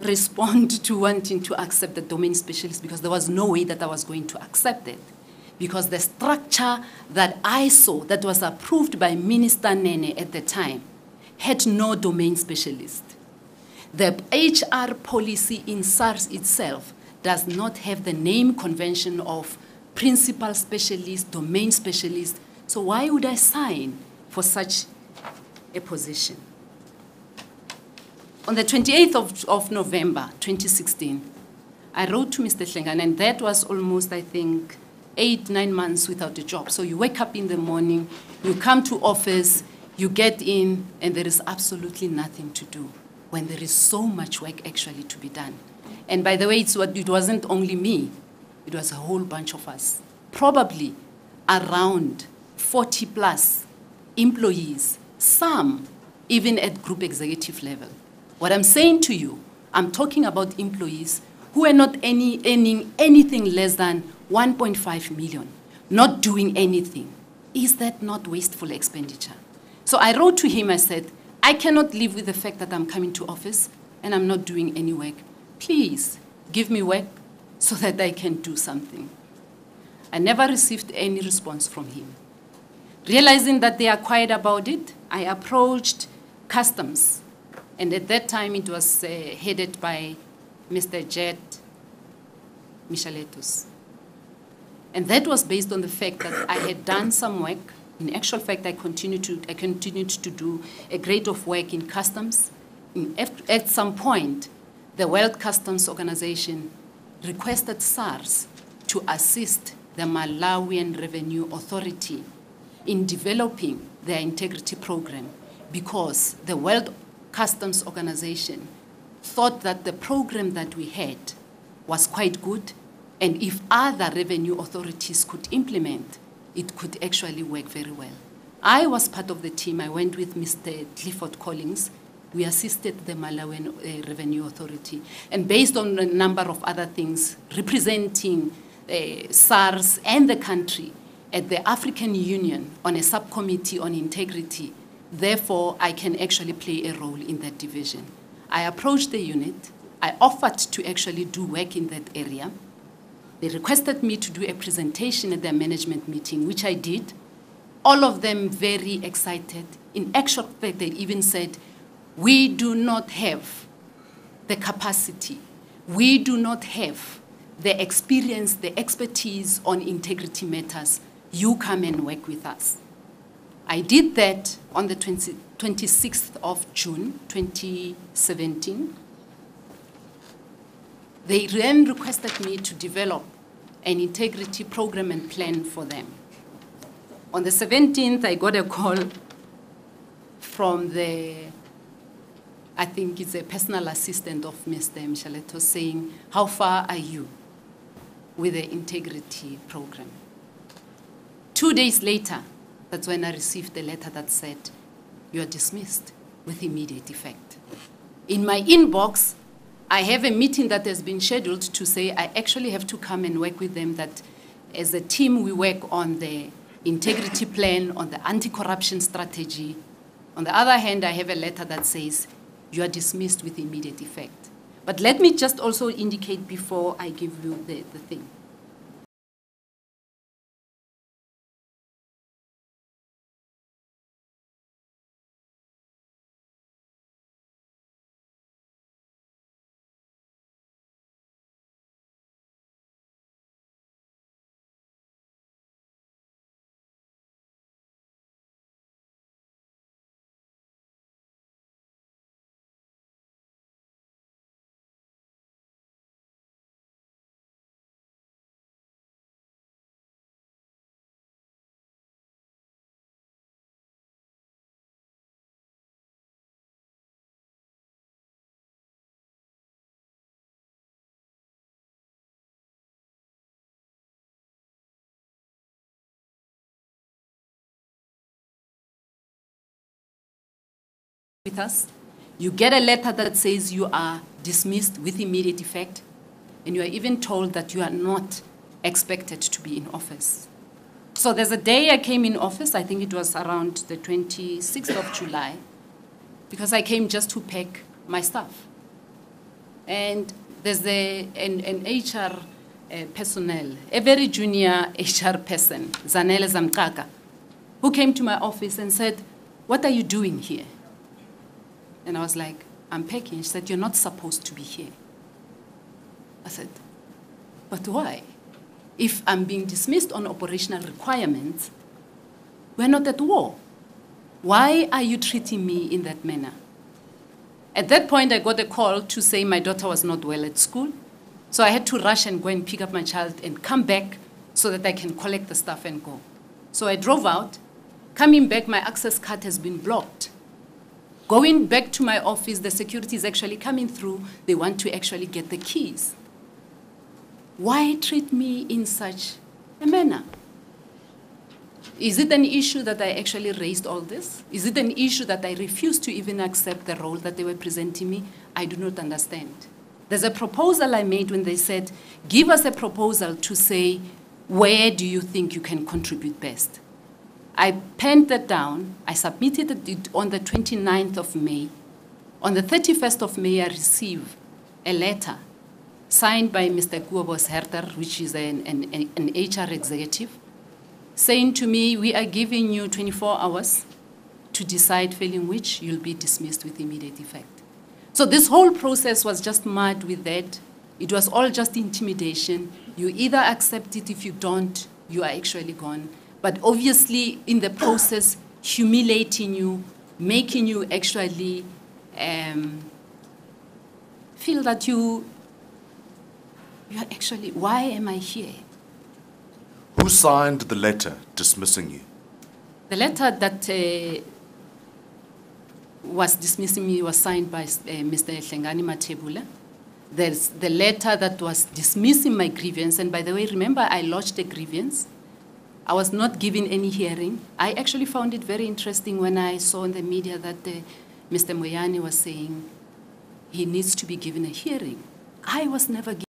respond to wanting to accept the domain specialist because there was no way that I was going to accept it. Because the structure that I saw that was approved by Minister Nene at the time had no domain specialist. The HR policy in SARS itself does not have the name convention of principal specialist, domain specialist. So why would I sign for such a position? On the 28th of November 2016, I wrote to Mr. Hlengane, and that was almost, I think, 8-9 months without a job. So you wake up in the morning, you come to office, you get in, and there is absolutely nothing to do when there is so much work actually to be done. And by the way, it wasn't only me. It was a whole bunch of us, probably around 40+ employees, some even at group executive level. What I'm saying to you, I'm talking about employees who are not earning anything less than 1.5 million, not doing anything. Is that not wasteful expenditure? So I wrote to him, I said, I cannot live with the fact that I'm coming to office and I'm not doing any work. Please give me work so that I can do something. I never received any response from him. Realizing that they are quiet about it, I approached customs. And at that time, it was headed by Mr. Jet Micheletus. And that was based on the fact that I had done some work. In actual fact, I continued to do a grade of work in customs. At some point, the World Customs Organization requested SARS to assist the Malawian Revenue Authority in developing their integrity program because the World Customs Organization thought that the program that we had was quite good, and if other revenue authorities could implement, it could actually work very well. I was part of the team. I went with Mr. Clifford Collins. We assisted the Malawian Revenue Authority. And based on a number of other things, representing SARS and the country at the African Union on a subcommittee on integrity, therefore, I can actually play a role in that division. I approached the unit. I offered to actually do work in that area. They requested me to do a presentation at their management meeting, which I did. All of them very excited. In actual fact, they even said, we do not have the capacity. We do not have the experience, the expertise on integrity matters. You come and work with us. I did that on the 26th of June, 2017. They then requested me to develop an integrity program and plan for them. On the 17th, I got a call from I think it's a personal assistant of Mr. Micheletos saying, how far are you with the integrity program? 2 days later, that's when I received a letter that said, you are dismissed with immediate effect. In my inbox, I have a meeting that has been scheduled to say I actually have to come and work with them, that as a team we work on the integrity plan, on the anti-corruption strategy. On the other hand, I have a letter that says you are dismissed with immediate effect. But let me just also indicate before I give you the thing. With us, you get a letter that says you are dismissed with immediate effect, and you are even told that you are not expected to be in office. So there's a day I came in office, I think it was around the 26th of July, because I came just to pack my stuff. And there's an HR personnel, a very junior HR person, Zanele Zamkaka, who came to my office and said, "What are you doing here?" And I was like, "I'm packing." She said, "You're not supposed to be here." I said, "But why? If I'm being dismissed on operational requirements, we're not at war. Why are you treating me in that manner?" At that point, I got a call to say my daughter was not well at school. So I had to rush and go and pick up my child and come back so that I can collect the stuff and go. So I drove out. Coming back, my access card has been blocked. Going back to my office, the security is actually coming through. They want to actually get the keys. Why treat me in such a manner? Is it an issue that I actually raised all this? Is it an issue that I refused to even accept the role that they were presenting me? I do not understand. There's a proposal I made when they said, "Give us a proposal to say, where do you think you can contribute best?" I penned that down. I submitted it on the 29th of May. On the 31st of May, I received a letter signed by Mr. Kuobos Herter, which is an HR executive, saying to me, "We are giving you 24 hours to decide, failing which you'll be dismissed with immediate effect." So this whole process was just marred with that. It was all just intimidation. You either accept it, if you don't, you are actually gone. But obviously, in the process, humiliating you, making you actually feel that you are actually, why am I here? Who signed the letter dismissing you? The letter that was dismissing me was signed by Mr. Hlengani Matebula. There's the letter that was dismissing my grievance. And by the way, remember, I lodged a grievance. I was not given any hearing. I actually found it very interesting when I saw in the media that Mr. Moyane was saying he needs to be given a hearing. I was never given